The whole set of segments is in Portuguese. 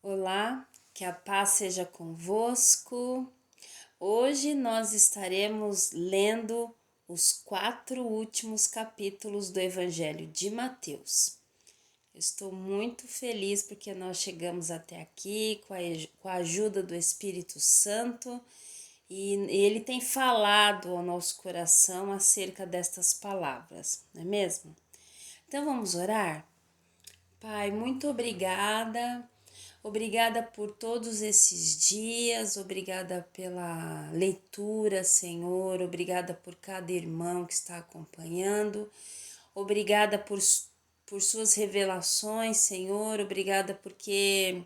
Olá, que a paz seja convosco. Hoje nós estaremos lendo os 4 últimos capítulos do Evangelho de Mateus. Eu estou muito feliz porque nós chegamos até aqui com a ajuda do Espírito Santo e ele tem falado ao nosso coração acerca destas palavras, não é mesmo? Então vamos orar? Pai, muito obrigada. Obrigada por todos esses dias, obrigada pela leitura, Senhor, obrigada por cada irmão que está acompanhando, obrigada por suas revelações, Senhor, obrigada porque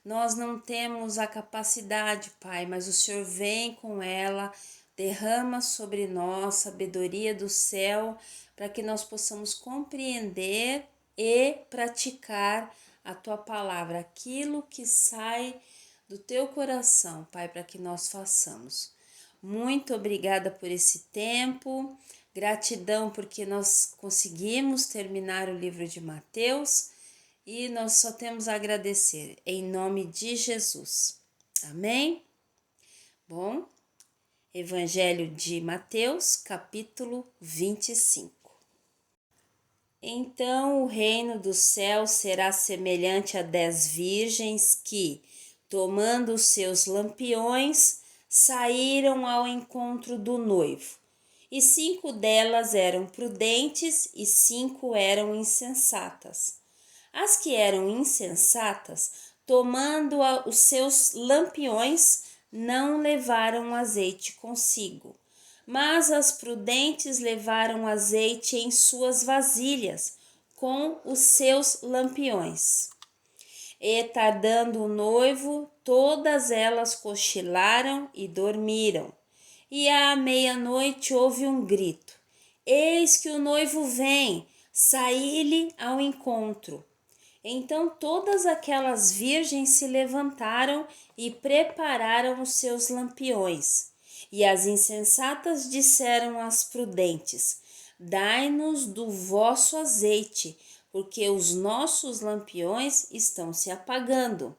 nós não temos a capacidade, Pai, mas o Senhor vem com ela, derrama sobre nós sabedoria do céu para que nós possamos compreender e praticar a tua palavra, aquilo que sai do teu coração, Pai, para que nós façamos. Muito obrigada por esse tempo, gratidão porque nós conseguimos terminar o livro de Mateus e nós só temos a agradecer, em nome de Jesus. Amém? Bom, Evangelho de Mateus, capítulo 25. Então o reino dos céus será semelhante a 10 virgens que, tomando os seus lampiões, saíram ao encontro do noivo. E 5 delas eram prudentes e 5 eram insensatas. As que eram insensatas, tomando os seus lampiões, não levaram azeite consigo. Mas as prudentes levaram azeite em suas vasilhas, com os seus lampiões. E tardando o noivo, todas elas cochilaram e dormiram. E à meia-noite houve um grito: Eis que o noivo vem, saí-lhe ao encontro. Então todas aquelas virgens se levantaram e prepararam os seus lampiões. E as insensatas disseram às prudentes: Dai-nos do vosso azeite, porque os nossos lampiões estão se apagando.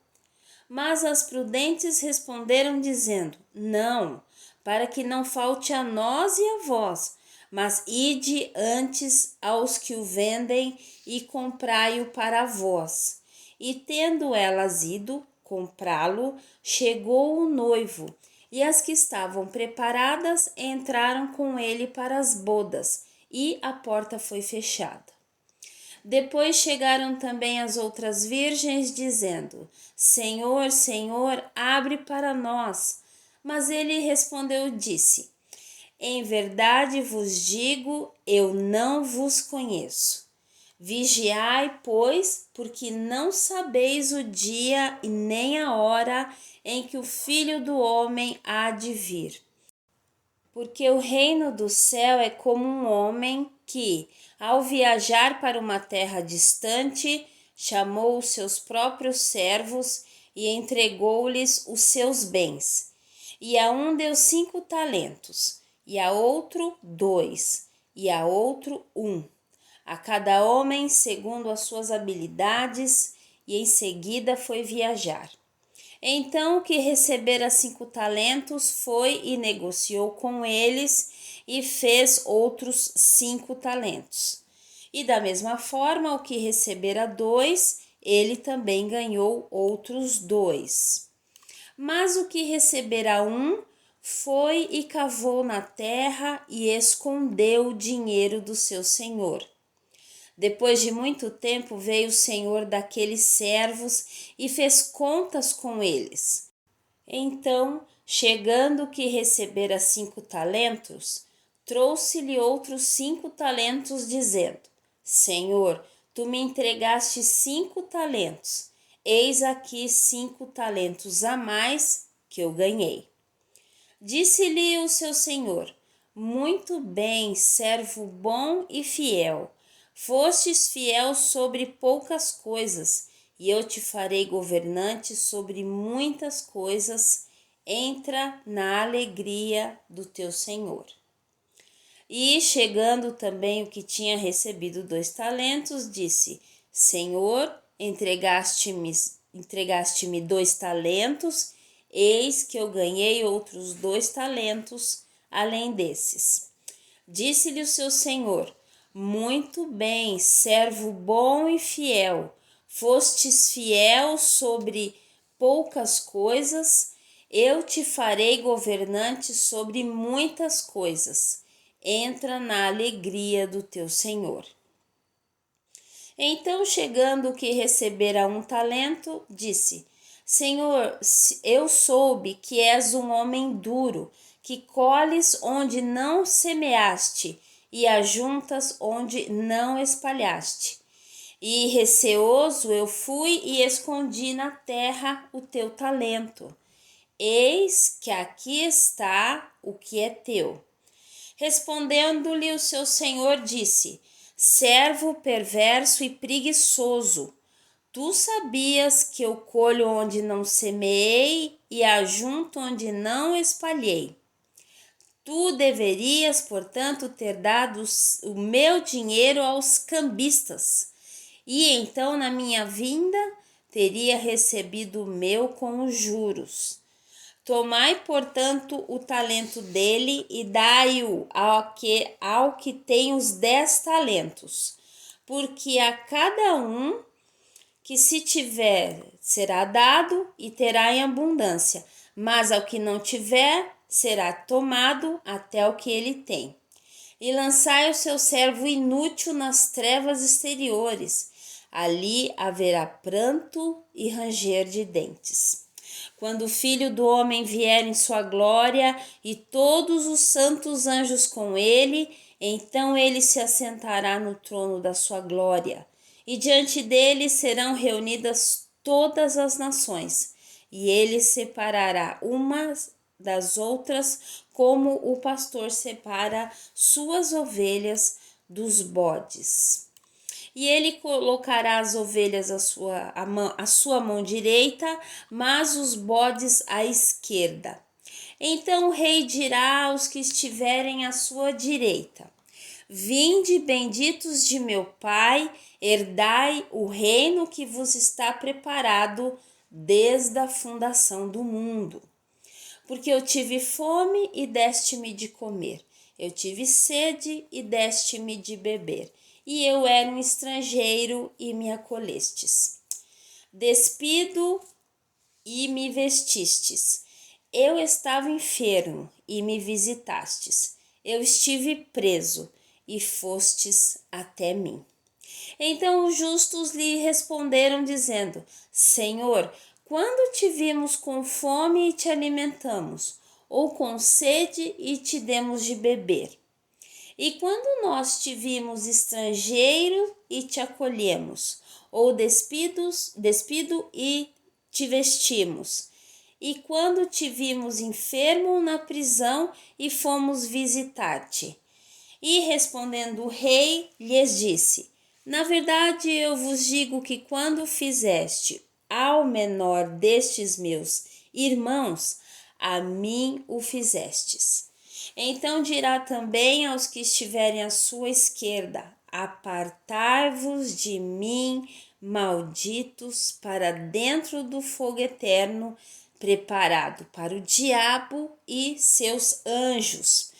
Mas as prudentes responderam dizendo: Não, para que não falte a nós e a vós, mas ide antes aos que o vendem e comprai-o para vós. E tendo elas ido comprá-lo, chegou o noivo, e as que estavam preparadas entraram com ele para as bodas, e a porta foi fechada. Depois chegaram também as outras virgens, dizendo: Senhor, Senhor, abre para nós. Mas ele respondeu e disse: Em verdade vos digo, eu não vos conheço. Vigiai, pois, porque não sabeis o dia e nem a hora em que o Filho do Homem há de vir. Porque o reino do céu é como um homem que, ao viajar para uma terra distante, chamou os seus próprios servos e entregou-lhes os seus bens. E a um deu 5 talentos, e a outro 2, e a outro 1, a cada homem segundo as suas habilidades, e em seguida foi viajar. Então o que recebera 5 talentos foi e negociou com eles e fez outros 5 talentos. E da mesma forma o que recebera 2, ele também ganhou outros 2. Mas o que recebera 1 foi e cavou na terra e escondeu o dinheiro do seu senhor. Depois de muito tempo veio o senhor daqueles servos e fez contas com eles. Então, chegando o que recebera 5 talentos, trouxe-lhe outros 5 talentos, dizendo: Senhor, tu me entregaste 5 talentos, eis aqui 5 talentos a mais que eu ganhei. Disse-lhe o seu senhor: Muito bem, servo bom e fiel. Fostes fiel sobre poucas coisas, e eu te farei governante sobre muitas coisas. Entra na alegria do teu senhor. E chegando também o que tinha recebido 2 talentos, disse: Senhor, entregaste-me entregaste-me 2 talentos, eis que eu ganhei outros 2 talentos, além desses. Disse-lhe o seu senhor: muito bem, servo bom e fiel. Fostes fiel sobre poucas coisas, eu te farei governante sobre muitas coisas. Entra na alegria do teu senhor. Então, chegando o que recebera 1 talento, disse: Senhor, eu soube que és um homem duro, que colhes onde não semeaste e ajuntas onde não espalhaste. E receoso eu fui e escondi na terra o teu talento. Eis que aqui está o que é teu. Respondendo-lhe o seu senhor, disse: servo perverso e preguiçoso, tu sabias que eu colho onde não semeei e ajunto onde não espalhei. Tu deverias, portanto, ter dado o meu dinheiro aos cambistas, e então, na minha vinda, teria recebido o meu com os juros. Tomai, portanto, o talento dele e dai-o ao que tem os 10 talentos, porque a cada um que se tiver será dado e terá em abundância, mas ao que não tiver será tomado até o que ele tem. E lançai o seu servo inútil nas trevas exteriores, ali haverá pranto e ranger de dentes. Quando o Filho do Homem vier em sua glória e todos os santos anjos com ele, então ele se assentará no trono da sua glória. E diante dele serão reunidas todas as nações, e ele separará umas das outras, como o pastor separa suas ovelhas dos bodes. E ele colocará as ovelhas à sua mão direita, mas os bodes à esquerda. Então o rei dirá aos que estiverem à sua direita: vinde, benditos de meu Pai, herdai o reino que vos está preparado desde a fundação do mundo. Porque eu tive fome e deste-me de comer, eu tive sede e deste-me de beber, e eu era um estrangeiro e me acolhestes. Despido e me vestistes. Eu estava enfermo e me visitastes. Eu estive preso e fostes até mim. Então os justos lhe responderam, dizendo: Senhor, quando te vimos com fome e te alimentamos, ou com sede e te demos de beber? E quando nós te vimos estrangeiro e te acolhemos, ou despido e te vestimos? E quando te vimos enfermo na prisão e fomos visitar-te? E respondendo o rei, lhes disse: na verdade eu vos digo que quando fizeste ao menor destes meus irmãos, a mim o fizestes. Então dirá também aos que estiverem à sua esquerda: apartai-vos de mim, malditos, para dentro do fogo eterno, preparado para o diabo e seus anjos.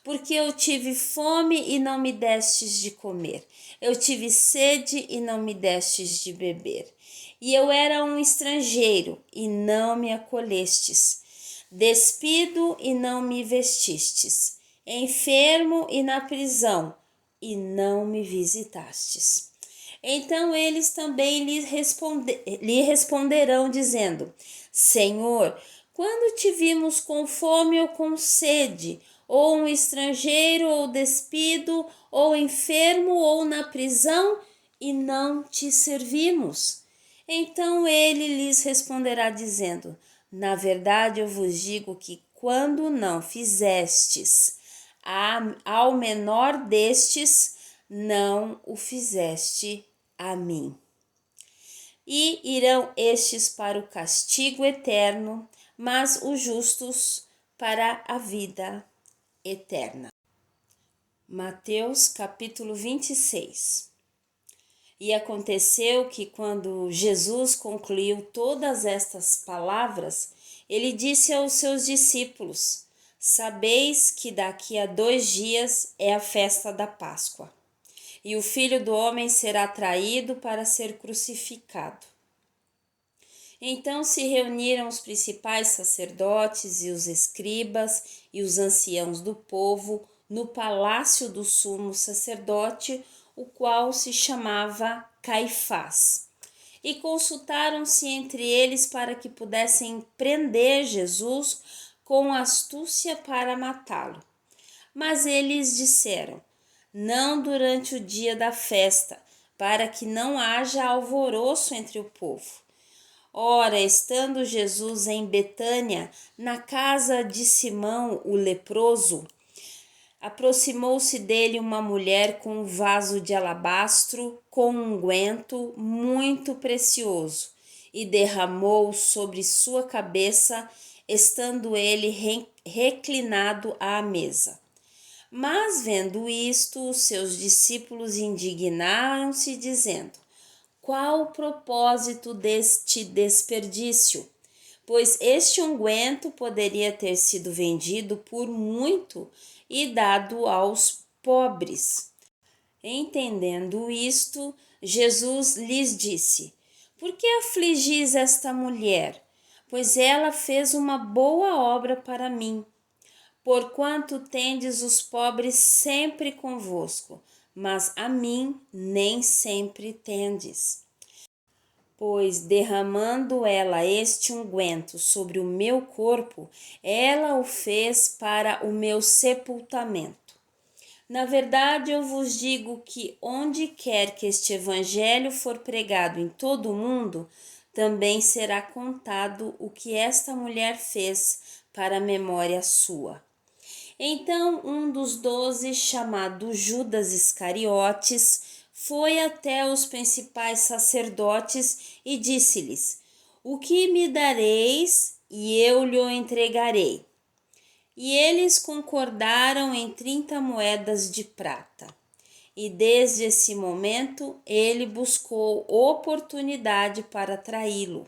Porque eu tive fome e não me destes de comer, eu tive sede e não me destes de beber, e eu era um estrangeiro e não me acolhestes, despido e não me vestistes, enfermo e na prisão e não me visitastes. Então eles também lhe responderão, dizendo: Senhor, quando te vimos com fome ou com sede, ou um estrangeiro, ou despido, ou enfermo, ou na prisão, e não te servimos? Então ele lhes responderá, dizendo: na verdade eu vos digo que quando não fizestes ao menor destes, não o fizeste a mim. E irão estes para o castigo eterno, mas os justos para a vida eterna. Mateus capítulo 26. E aconteceu que, quando Jesus concluiu todas estas palavras, ele disse aos seus discípulos: Sabeis que daqui a 2 dias é a festa da Páscoa, e o Filho do Homem será traído para ser crucificado. Então se reuniram os principais sacerdotes e os escribas e os anciãos do povo no palácio do sumo sacerdote, o qual se chamava Caifás. E consultaram-se entre eles para que pudessem prender Jesus com astúcia para matá-lo. Mas eles disseram: Não durante o dia da festa, para que não haja alvoroço entre o povo. Ora, estando Jesus em Betânia, na casa de Simão, o leproso, aproximou-se dele uma mulher com um vaso de alabastro com unguento muito precioso e derramou sobre sua cabeça, estando ele reclinado à mesa. Mas, vendo isto, os seus discípulos indignaram-se, dizendo: Qual o propósito deste desperdício? Pois este unguento poderia ter sido vendido por muito e dado aos pobres. Entendendo isto, Jesus lhes disse: Por que afligis esta mulher? Pois ela fez uma boa obra para mim. Porquanto tendes os pobres sempre convosco, mas a mim nem sempre tendes. Pois derramando ela este unguento sobre o meu corpo, ela o fez para o meu sepultamento. Na verdade, eu vos digo que onde quer que este evangelho for pregado em todo o mundo, também será contado o que esta mulher fez para a memória sua. Então um dos 12, chamado Judas Iscariotes, foi até os principais sacerdotes e disse-lhes: O que me dareis e eu lhe entregarei? E eles concordaram em 30 moedas de prata. E desde esse momento ele buscou oportunidade para traí-lo.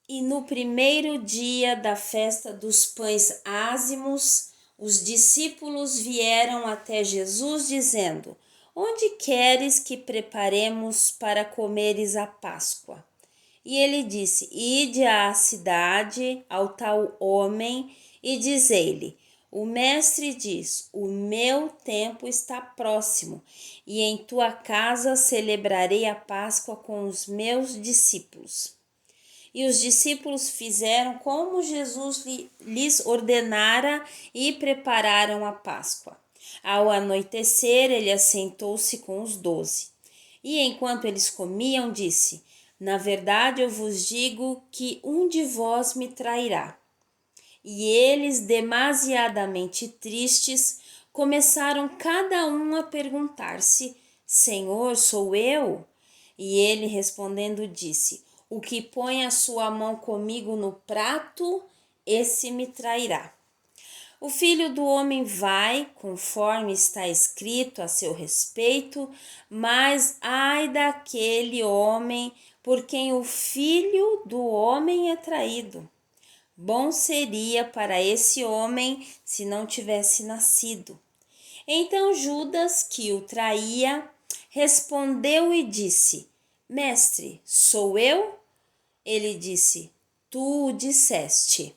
E no primeiro dia da festa dos pães ázimos, os discípulos vieram até Jesus dizendo: Onde queres que preparemos para comeres a Páscoa? E ele disse: Ide à cidade, ao tal homem, e dizei-lhe: O mestre diz: O meu tempo está próximo, e em tua casa celebrarei a Páscoa com os meus discípulos. E os discípulos fizeram como Jesus lhes ordenara e prepararam a Páscoa. Ao anoitecer, ele assentou-se com os 12. E enquanto eles comiam, disse: Na verdade, eu vos digo que um de vós me trairá. E eles, demasiadamente tristes, começaram cada um a perguntar-se: Senhor, sou eu? E ele respondendo disse: O que põe a sua mão comigo no prato, esse me trairá. O Filho do Homem vai, conforme está escrito a seu respeito, mas ai daquele homem por quem o Filho do Homem é traído. Bom seria para esse homem se não tivesse nascido. Então Judas, que o traía, respondeu e disse: Mestre, sou eu? Ele disse: Tu o disseste.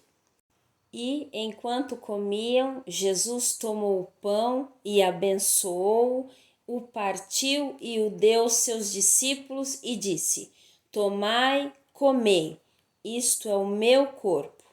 E, enquanto comiam, Jesus tomou o pão e abençoou, o partiu e o deu aos seus discípulos e disse: Tomai, comei, isto é o meu corpo.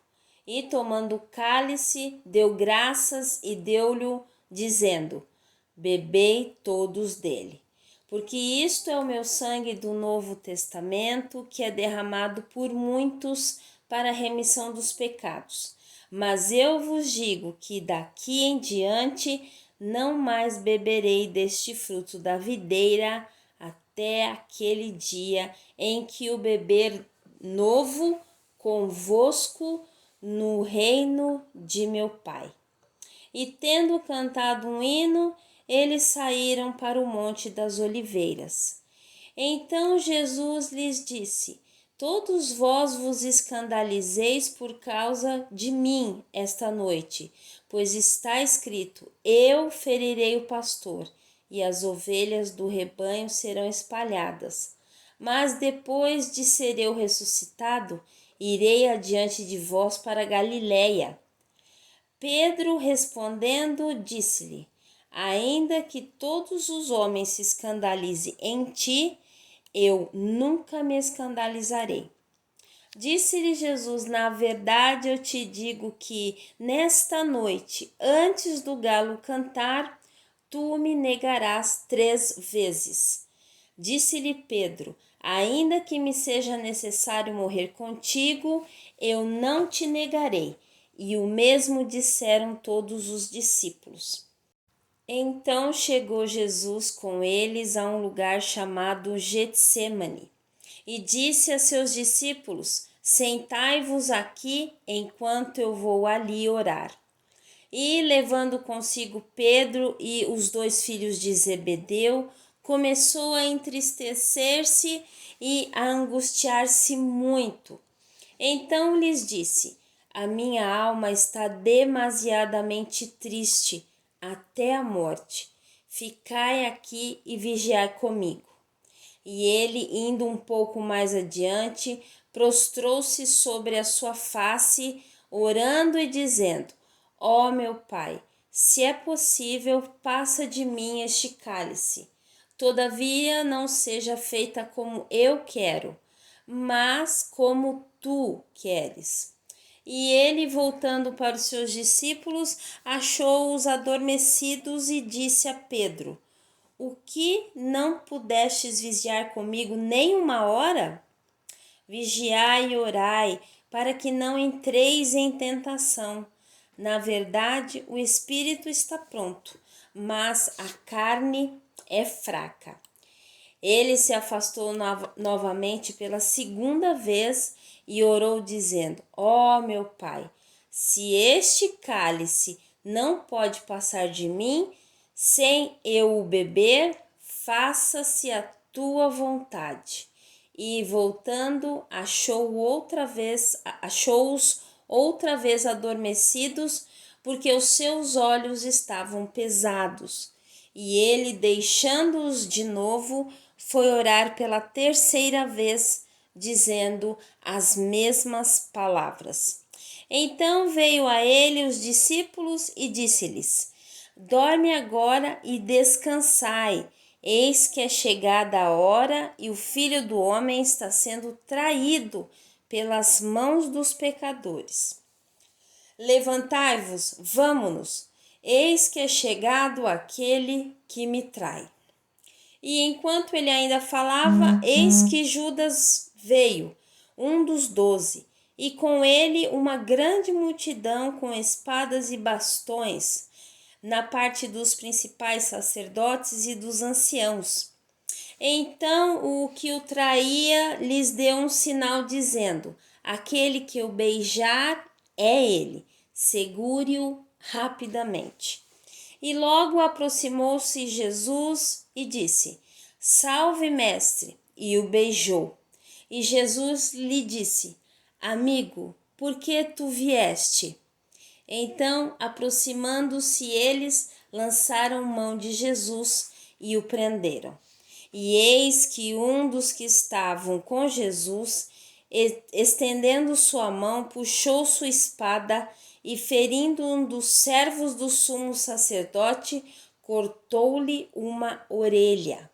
E tomando o cálice, deu graças e deu-lhe, dizendo: Bebei todos dele, porque isto é o meu sangue do Novo Testamento, que é derramado por muitos para a remissão dos pecados. Mas eu vos digo que daqui em diante não mais beberei deste fruto da videira até aquele dia em que o beber novo convosco no reino de meu Pai. E tendo cantado um hino, eles saíram para o Monte das Oliveiras. Então Jesus lhes disse: Todos vós vos escandalizeis por causa de mim esta noite, pois está escrito: Eu ferirei o pastor, e as ovelhas do rebanho serão espalhadas. Mas depois de ser eu ressuscitado, irei adiante de vós para Galiléia. Pedro respondendo, disse-lhe: Ainda que todos os homens se escandalizem em ti, eu nunca me escandalizarei. Disse-lhe Jesus: Na verdade eu te digo que nesta noite, antes do galo cantar, tu me negarás 3 vezes. Disse-lhe Pedro: Ainda que me seja necessário morrer contigo, eu não te negarei. E o mesmo disseram todos os discípulos. Então chegou Jesus com eles a um lugar chamado Getsêmani e disse a seus discípulos: Sentai-vos aqui enquanto eu vou ali orar. E, levando consigo Pedro e os 2 filhos de Zebedeu, começou a entristecer-se e a angustiar-se muito. Então lhes disse: A minha alma está demasiadamente triste até a morte. Ficai aqui e vigiai comigo. E ele, indo um pouco mais adiante, prostrou-se sobre a sua face, orando e dizendo: Ó meu Pai, se é possível, passa de mim este cálice. Todavia não seja feita como eu quero, mas como tu queres. E ele, voltando para os seus discípulos, achou-os adormecidos e disse a Pedro: O que não pudestes vigiar comigo nem uma hora? Vigiai e orai, para que não entreis em tentação. Na verdade, o espírito está pronto, mas a carne é fraca. Ele se afastou novamente pela 2ª vez e orou, dizendo: Ó meu Pai, se este cálice não pode passar de mim, sem eu o beber, faça-se a tua vontade. E voltando, achou-os outra vez adormecidos, porque os seus olhos estavam pesados. E ele, deixando-os de novo, foi orar pela 3ª vez, dizendo as mesmas palavras. Então veio a ele os discípulos e disse-lhes: Dorme agora e descansai. Eis que é chegada a hora e o Filho do Homem está sendo traído pelas mãos dos pecadores. Levantai-vos, vamo-nos. Eis que é chegado aquele que me trai. E enquanto ele ainda falava, eis que Judas veio, um dos 12, e com ele uma grande multidão com espadas e bastões, na parte dos principais sacerdotes e dos anciãos. Então o que o traía lhes deu um sinal, dizendo: Aquele que eu beijar é ele, segure-o rapidamente. E logo aproximou-se Jesus e disse: Salve, mestre! E o beijou. E Jesus lhe disse: Amigo, por que tu vieste? Então, aproximando-se eles, lançaram mão de Jesus e o prenderam. E eis que um dos que estavam com Jesus, estendendo sua mão, puxou sua espada e, ferindo um dos servos do sumo sacerdote, cortou-lhe uma orelha.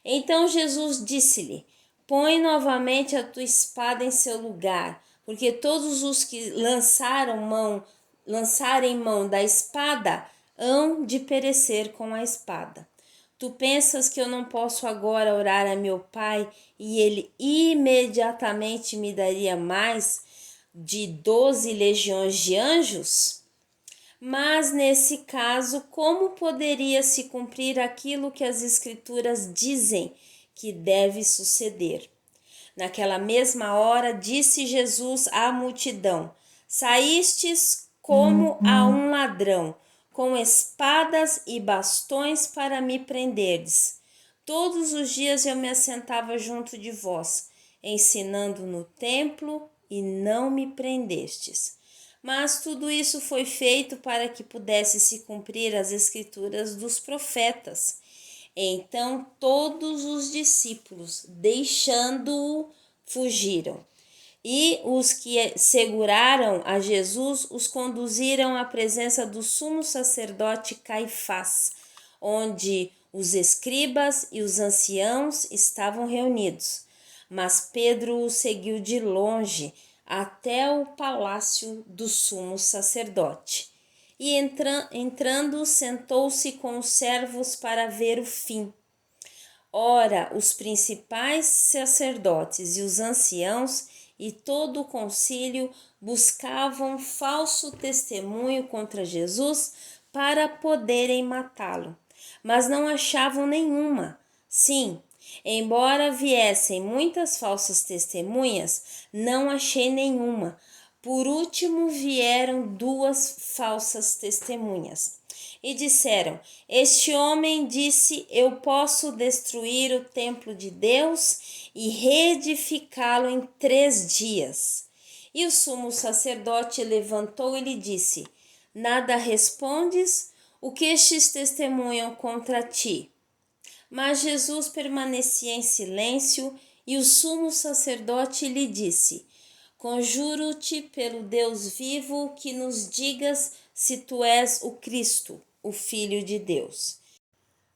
Então Jesus disse-lhe: Põe novamente a tua espada em seu lugar, porque todos os que lançarem mão da espada hão de perecer com a espada. Tu pensas que eu não posso agora orar a meu Pai e ele imediatamente me daria mais de 12 legiões de anjos? Mas nesse caso, como poderia se cumprir aquilo que as Escrituras dizem que deve suceder? Naquela mesma hora, disse Jesus à multidão: Saístes como a um ladrão, com espadas e bastões para me prenderdes. Todos os dias eu me assentava junto de vós, ensinando no templo, e não me prendestes. Mas tudo isso foi feito para que pudesse se cumprir as escrituras dos profetas. Então todos os discípulos, deixando-o, fugiram. E os que seguraram a Jesus os conduziram à presença do sumo sacerdote Caifás, onde os escribas e os anciãos estavam reunidos. Mas Pedro o seguiu de longe até o palácio do sumo sacerdote. E entrando, sentou-se com os servos para ver o fim. Ora, os principais sacerdotes e os anciãos e todo o concílio buscavam falso testemunho contra Jesus para poderem matá-lo, mas não achavam nenhuma. Sim, embora viessem muitas falsas testemunhas, não achei nenhuma. Por último vieram 2 falsas testemunhas e disseram: Este homem disse: Eu posso destruir o templo de Deus e reedificá-lo em 3 dias. E o sumo sacerdote levantou e lhe disse: Nada respondes? O que estes testemunham contra ti? Mas Jesus permanecia em silêncio, e o sumo sacerdote lhe disse: Conjuro-te pelo Deus vivo que nos digas se tu és o Cristo, o Filho de Deus.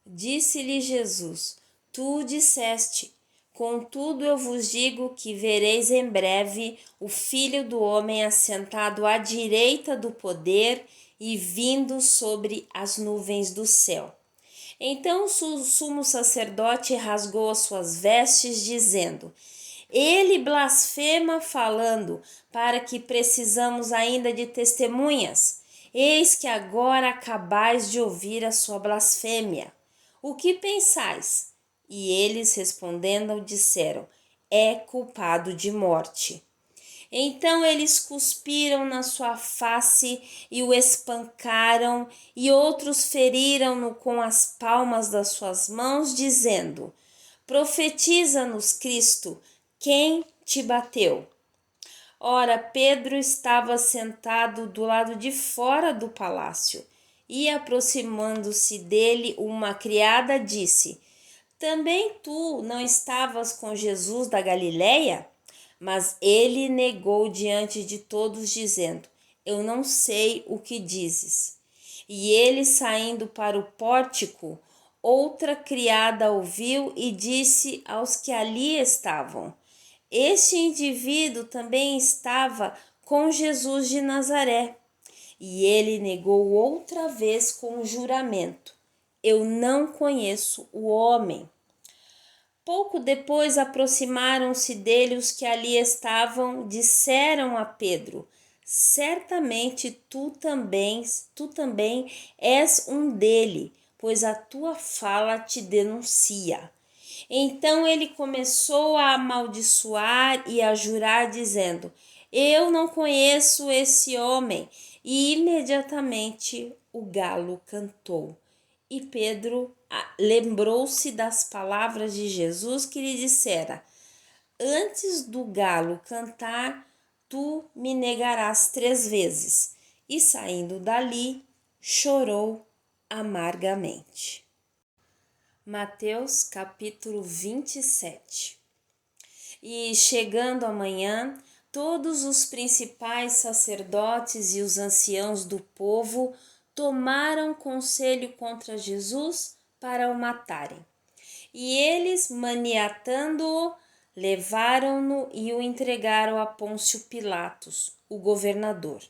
Disse-lhe Jesus: Tu disseste. Contudo, eu vos digo que vereis em breve o Filho do Homem assentado à direita do poder e vindo sobre as nuvens do céu. Então o sumo sacerdote rasgou as suas vestes, dizendo: Ele blasfema falando, para que precisamos ainda de testemunhas. Eis que agora acabais de ouvir a sua blasfêmia. O que pensais? E eles respondendo disseram: É culpado de morte. Então eles cuspiram na sua face e o espancaram, e outros feriram-no com as palmas das suas mãos, dizendo: Profetiza-nos, Cristo, quem te bateu? Ora, Pedro estava sentado do lado de fora do palácio, e aproximando-se dele, uma criada disse: Também tu não estavas com Jesus da Galileia? Mas ele negou diante de todos, dizendo: Eu não sei o que dizes. E ele, saindo para o pórtico, outra criada ouviu e disse aos que ali estavam: Este indivíduo também estava com Jesus de Nazaré. E ele negou outra vez com juramento: Eu não conheço o homem. Pouco depois aproximaram-se dele os que ali estavam, disseram a Pedro: Certamente tu também és um dele, pois a tua fala te denuncia. Então ele começou a amaldiçoar e a jurar, dizendo: Eu não conheço esse homem. E imediatamente o galo cantou. E Pedro lembrou-se das palavras de Jesus que lhe dissera: Antes do galo cantar, tu me negarás 3 vezes. E saindo dali, chorou amargamente. Mateus capítulo 27. E chegando amanhã, todos os principais sacerdotes e os anciãos do povo tomaram conselho contra Jesus para o matarem. E eles, maniatando-o, levaram-no e o entregaram a Pôncio Pilatos, o governador.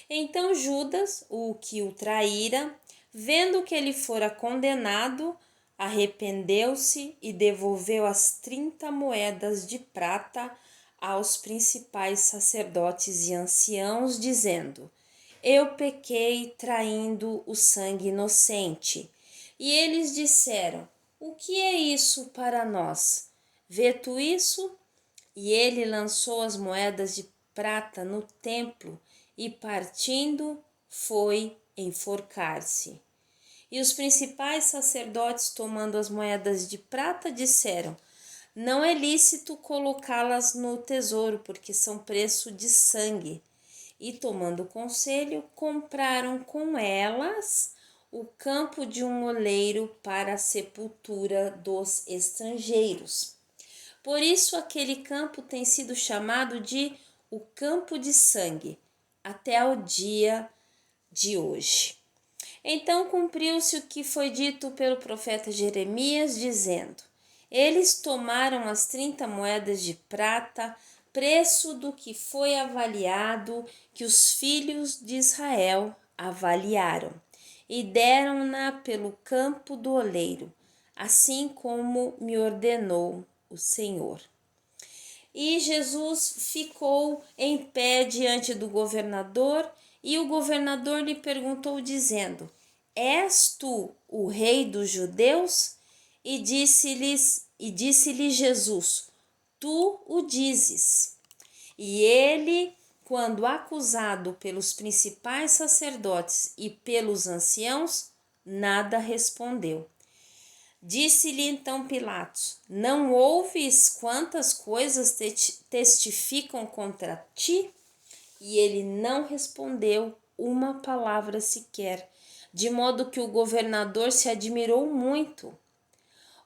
Então Judas, o que o traíra, vendo que ele fora condenado, arrependeu-se e devolveu as 30 moedas de prata aos principais sacerdotes e anciãos, dizendo: Eu pequei traindo o sangue inocente. E eles disseram: O que é isso para nós? Vê tu isso? E ele lançou as moedas de prata no templo e, partindo, foi enforcar-se. E os principais sacerdotes, tomando as moedas de prata, disseram: não é lícito colocá-las no tesouro, porque são preço de sangue. E, tomando conselho, compraram com elas o campo de um oleiro para a sepultura dos estrangeiros. Por isso, aquele campo tem sido chamado de o campo de sangue, até o dia de hoje. Então cumpriu-se o que foi dito pelo profeta Jeremias, dizendo: eles tomaram as 30 moedas de prata, preço do que foi avaliado, que os filhos de Israel avaliaram, e deram-na pelo campo do oleiro, assim como me ordenou o Senhor. E Jesus ficou em pé diante do governador, e o governador lhe perguntou, dizendo: és tu o rei dos judeus? E disse-lhe Jesus: tu o dizes. E ele, quando acusado pelos principais sacerdotes e pelos anciãos, nada respondeu. Disse-lhe então Pilatos: não ouves quantas coisas testificam contra ti? E ele não respondeu uma palavra sequer, de modo que o governador se admirou muito.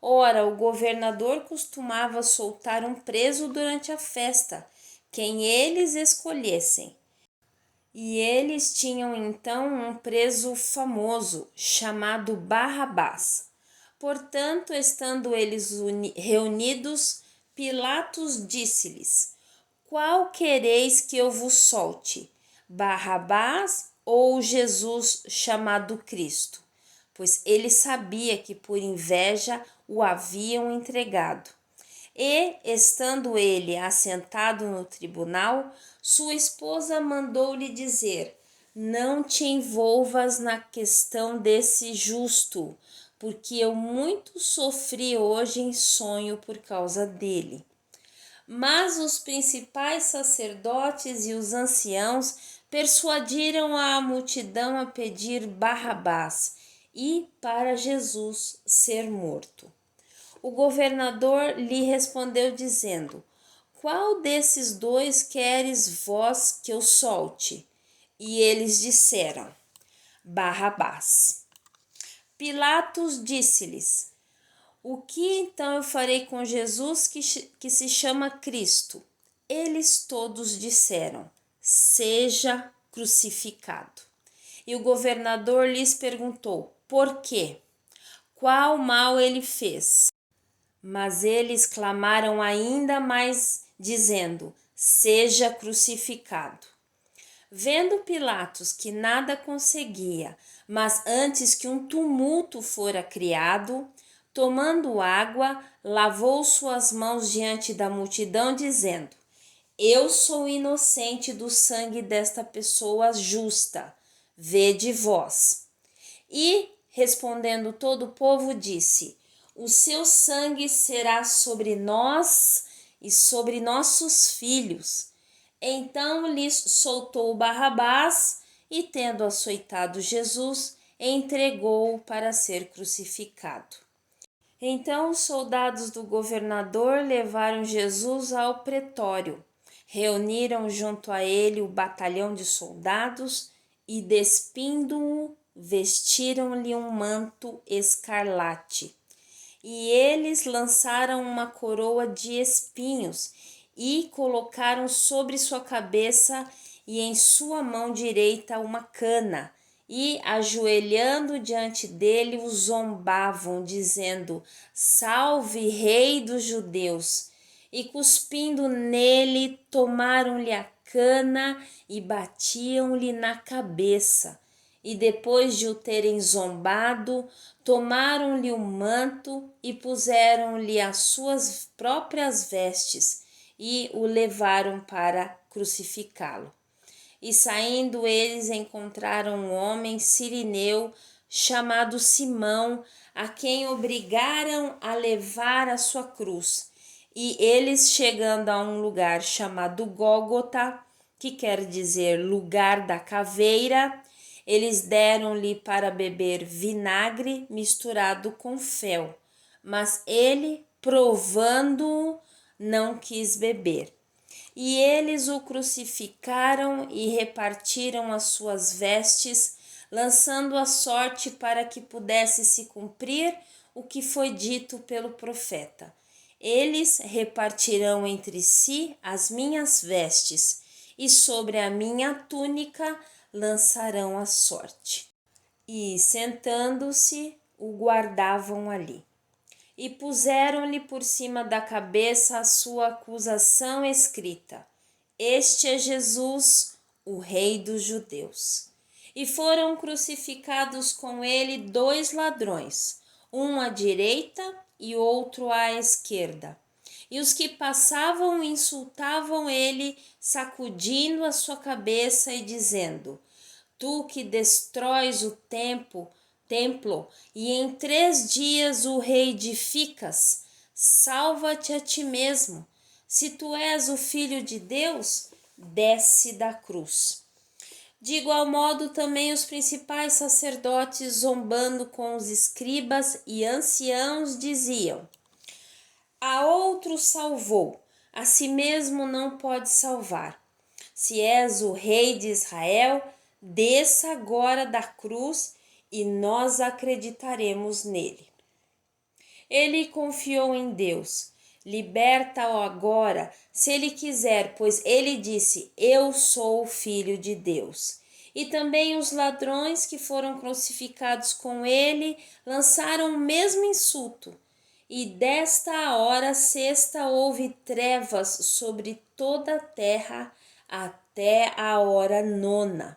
Ora, o governador costumava soltar um preso durante a festa, quem eles escolhessem. E eles tinham então um preso famoso, chamado Barrabás. Portanto, estando eles reunidos, Pilatos disse-lhes: qual quereis que eu vos solte, Barrabás ou Jesus chamado Cristo? Pois ele sabia que por inveja o haviam entregado. E, estando ele assentado no tribunal, sua esposa mandou-lhe dizer: não te envolvas na questão desse justo, porque eu muito sofri hoje em sonho por causa dele. Mas os principais sacerdotes e os anciãos persuadiram a multidão a pedir Barrabás e para Jesus ser morto. O governador lhe respondeu dizendo: qual desses dois queres vós que eu solte? E eles disseram: Barrabás. Pilatos disse-lhes: o que então eu farei com Jesus que se chama Cristo? Eles todos disseram: seja crucificado. E o governador lhes perguntou: por quê? Qual mal ele fez? Mas eles clamaram ainda mais, dizendo: seja crucificado. Vendo Pilatos que nada conseguia, mas antes que um tumulto fora criado, tomando água, lavou suas mãos diante da multidão, dizendo: eu sou inocente do sangue desta pessoa justa, vede vós. E, respondendo todo o povo, disse: o seu sangue será sobre nós e sobre nossos filhos. Então lhes soltou Barrabás e, tendo açoitado Jesus, entregou-o para ser crucificado. Então os soldados do governador levaram Jesus ao pretório, reuniram junto a ele o batalhão de soldados e, despindo-o, vestiram-lhe um manto escarlate. E eles lançaram uma coroa de espinhos e colocaram sobre sua cabeça e em sua mão direita uma cana, e, ajoelhando diante dele, o zombavam, dizendo: salve, rei dos judeus! E, cuspindo nele, tomaram-lhe a cana e batiam-lhe na cabeça. E, depois de o terem zombado, tomaram-lhe o manto e puseram-lhe as suas próprias vestes e o levaram para crucificá-lo. E, saindo eles, encontraram um homem sirineu chamado Simão, a quem obrigaram a levar a sua cruz. E eles, chegando a um lugar chamado Gólgota, que quer dizer lugar da caveira, Eles deram-lhe para beber vinagre misturado com fel, mas ele, provando-o, não quis beber. E eles o crucificaram e repartiram as suas vestes, lançando a sorte para que pudesse se cumprir o que foi dito pelo profeta: eles repartirão entre si as minhas vestes, e sobre a minha túnica lançarão a sorte. E, sentando-se, o guardavam ali. E puseram-lhe por cima da cabeça a sua acusação escrita: Este é Jesus, o Rei dos Judeus. E foram crucificados com ele 2 ladrões, um à direita e outro à esquerda. E os que passavam insultavam ele, sacudindo a sua cabeça e dizendo: Tu que destróis o templo e em 3 dias o reedificas, salva-te a ti mesmo. Se tu és o Filho de Deus, desce da cruz. De igual modo, também os principais sacerdotes, zombando com os escribas e anciãos, diziam: A outro salvou, a si mesmo não pode salvar. Se és o Rei de Israel, desça agora da cruz e nós acreditaremos nele. Ele confiou em Deus. Liberta-o agora, se ele quiser, pois ele disse: Eu sou o Filho de Deus. E também os ladrões que foram crucificados com ele lançaram o mesmo insulto. E desta hora sexta houve trevas sobre toda a terra até a hora 9.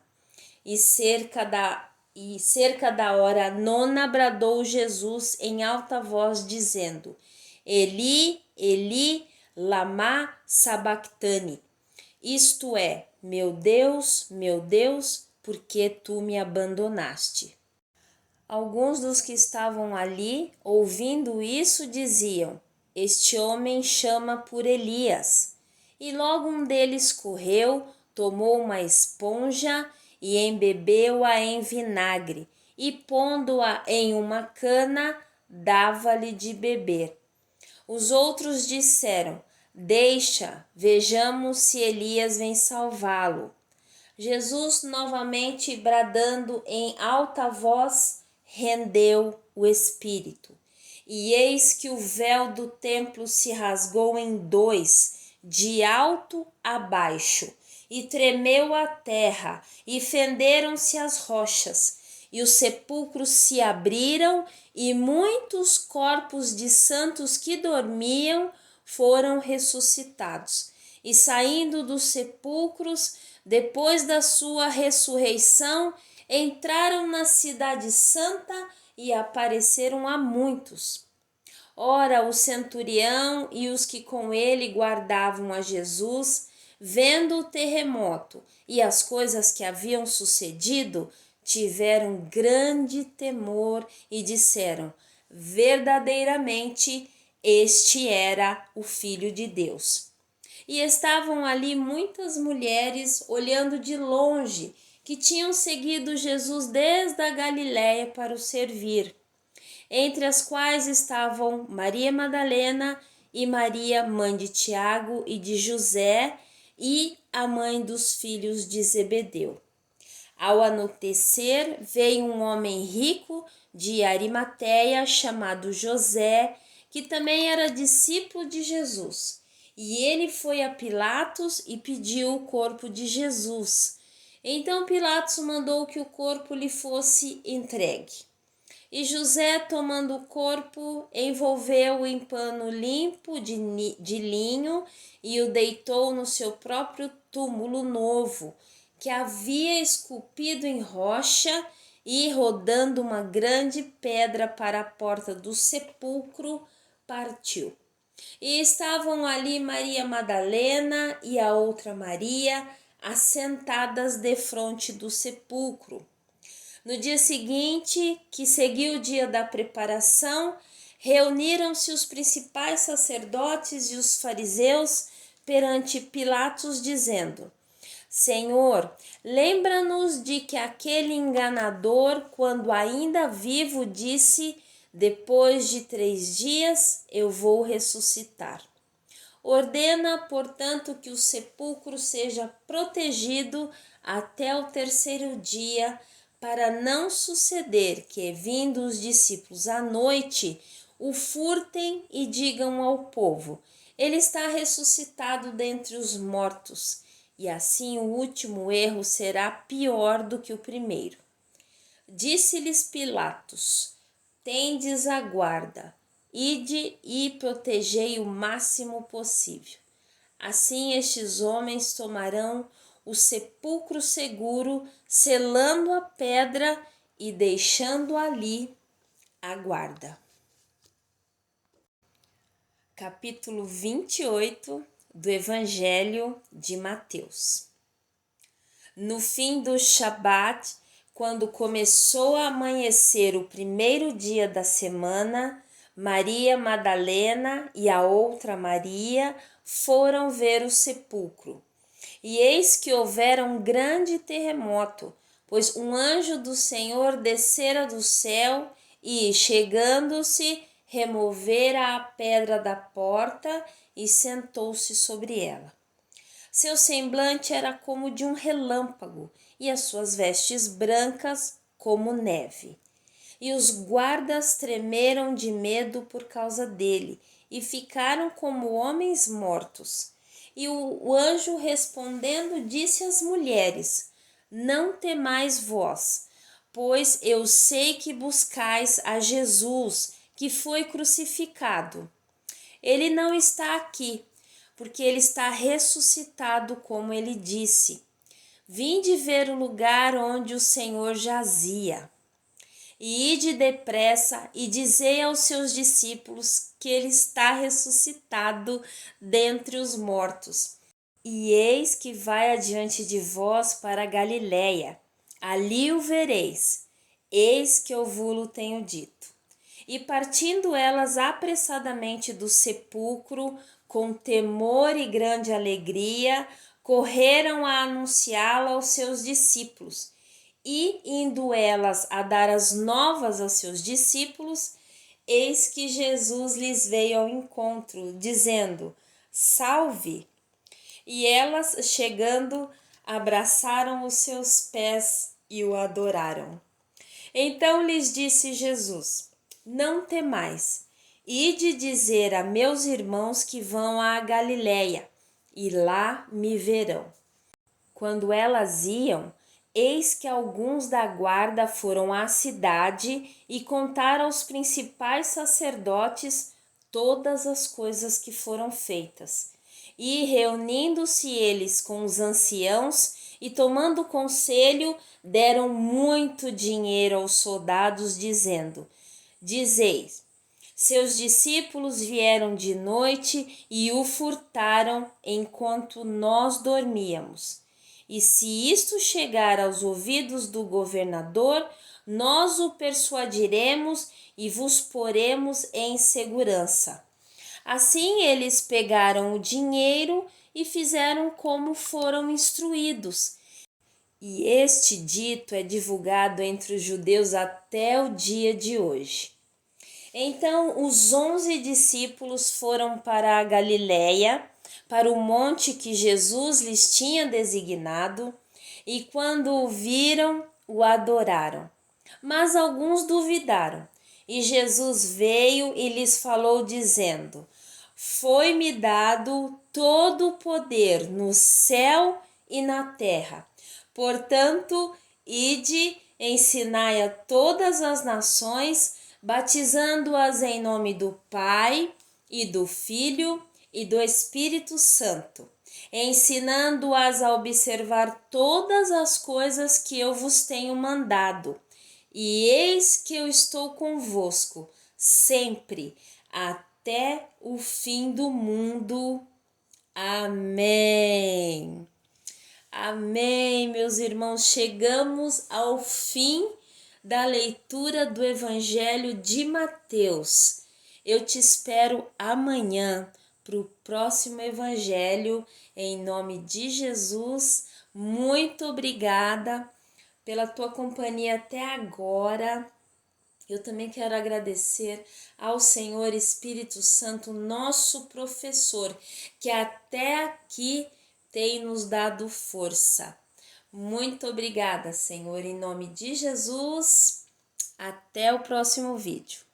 E cerca da hora 9 bradou Jesus em alta voz, dizendo: Eli, Eli, lama sabactani. Isto é, meu Deus, por que tu me abandonaste? Alguns dos que estavam ali, ouvindo isso, diziam: Este homem chama por Elias. E logo um deles correu, tomou uma esponja e embebeu-a em vinagre, e pondo-a em uma cana, dava-lhe de beber. Os outros disseram: Deixa, vejamos se Elias vem salvá-lo. Jesus, novamente bradando em alta voz, rendeu o espírito. E eis que o véu do templo se rasgou em 2, de alto a baixo, e tremeu a terra, e fenderam-se as rochas, e os sepulcros se abriram, e muitos corpos de santos que dormiam foram ressuscitados. E saindo dos sepulcros, depois da sua ressurreição, entraram na cidade santa e apareceram a muitos. Ora, o centurião e os que com ele guardavam a Jesus, vendo o terremoto e as coisas que haviam sucedido, tiveram grande temor e disseram: verdadeiramente, este era o Filho de Deus. E estavam ali muitas mulheres olhando de longe, que tinham seguido Jesus desde a Galiléia para o servir, entre as quais estavam Maria Madalena e Maria, mãe de Tiago e de José, e a mãe dos filhos de Zebedeu. Ao anoitecer, veio um homem rico de Arimateia, chamado José, que também era discípulo de Jesus. E ele foi a Pilatos e pediu o corpo de Jesus. Então Pilatos mandou que o corpo lhe fosse entregue. E José, tomando o corpo, envolveu-o em pano limpo de linho e o deitou no seu próprio túmulo novo, que havia esculpido em rocha, e, rodando uma grande pedra para a porta do sepulcro, partiu. E estavam ali Maria Madalena e a outra Maria, assentadas defronte do sepulcro. No dia seguinte, que seguiu o dia da preparação, reuniram-se os principais sacerdotes e os fariseus perante Pilatos, dizendo: Senhor, lembra-nos de que aquele enganador, quando ainda vivo, disse: depois de 3 dias eu vou ressuscitar. Ordena, portanto, que o sepulcro seja protegido até o 3º dia, para não suceder que, vindo os discípulos à noite, o furtem e digam ao povo: ele está ressuscitado dentre os mortos. E assim o último erro será pior do que o primeiro. Disse-lhes Pilatos: tendes a guarda, ide e protegei o máximo possível. Assim estes homens tomarão o sepulcro seguro, selando a pedra e deixando ali a guarda. Capítulo 28 do Evangelho de Mateus. No fim do Shabat, quando começou a amanhecer o 1º dia da semana, Maria Madalena e a outra Maria foram ver o sepulcro. E eis que houvera um grande terremoto, pois um anjo do Senhor descera do céu e, chegando-se, removera a pedra da porta e sentou-se sobre ela. Seu semblante era como de um relâmpago, e as suas vestes brancas como neve. E os guardas tremeram de medo por causa dele, e ficaram como homens mortos. E o anjo respondendo disse às mulheres: não temais vós, pois eu sei que buscais a Jesus, que foi crucificado. Ele não está aqui, porque ele está ressuscitado, como ele disse. Vinde ver o lugar onde o Senhor jazia. E ide depressa e dizei aos seus discípulos que ele está ressuscitado dentre os mortos. E eis que vai adiante de vós para a Galiléia. Ali o vereis. Eis que eu vos tenho dito. E partindo elas apressadamente do sepulcro, com temor e grande alegria, correram a anunciá-la aos seus discípulos. E, indo elas a dar as novas aos seus discípulos, eis que Jesus lhes veio ao encontro, dizendo: salve! E elas, chegando, abraçaram os seus pés e o adoraram. Então lhes disse Jesus: não temais, ide dizer a meus irmãos que vão à Galiléia, e lá me verão. Quando elas iam, eis que alguns da guarda foram à cidade e contaram aos principais sacerdotes todas as coisas que foram feitas. E reunindo-se eles com os anciãos e tomando conselho, deram muito dinheiro aos soldados, dizendo: dizeis, seus discípulos vieram de noite e o furtaram enquanto nós dormíamos. E se isto chegar aos ouvidos do governador, nós o persuadiremos e vos poremos em segurança. Assim eles pegaram o dinheiro e fizeram como foram instruídos. E este dito é divulgado entre os judeus até o dia de hoje. Então os 11 discípulos foram para a Galiléia, para o monte que Jesus lhes tinha designado, e quando o viram, o adoraram. Mas alguns duvidaram. E Jesus veio e lhes falou, dizendo: foi-me dado todo o poder no céu e na terra. Portanto, ide, ensinai a todas as nações, batizando-as em nome do Pai e do Filho e do Espírito Santo, ensinando-as a observar todas as coisas que eu vos tenho mandado. E eis que eu estou convosco sempre, até o fim do mundo. Amém. Amém, meus irmãos. Chegamos ao fim da leitura do Evangelho de Mateus. Eu te espero amanhã para o próximo Evangelho, em nome de Jesus. Muito obrigada pela tua companhia até agora. Eu também quero agradecer ao Senhor Espírito Santo, nosso professor, que até aqui tem nos dado força. Muito obrigada, Senhor, em nome de Jesus. Até o próximo vídeo.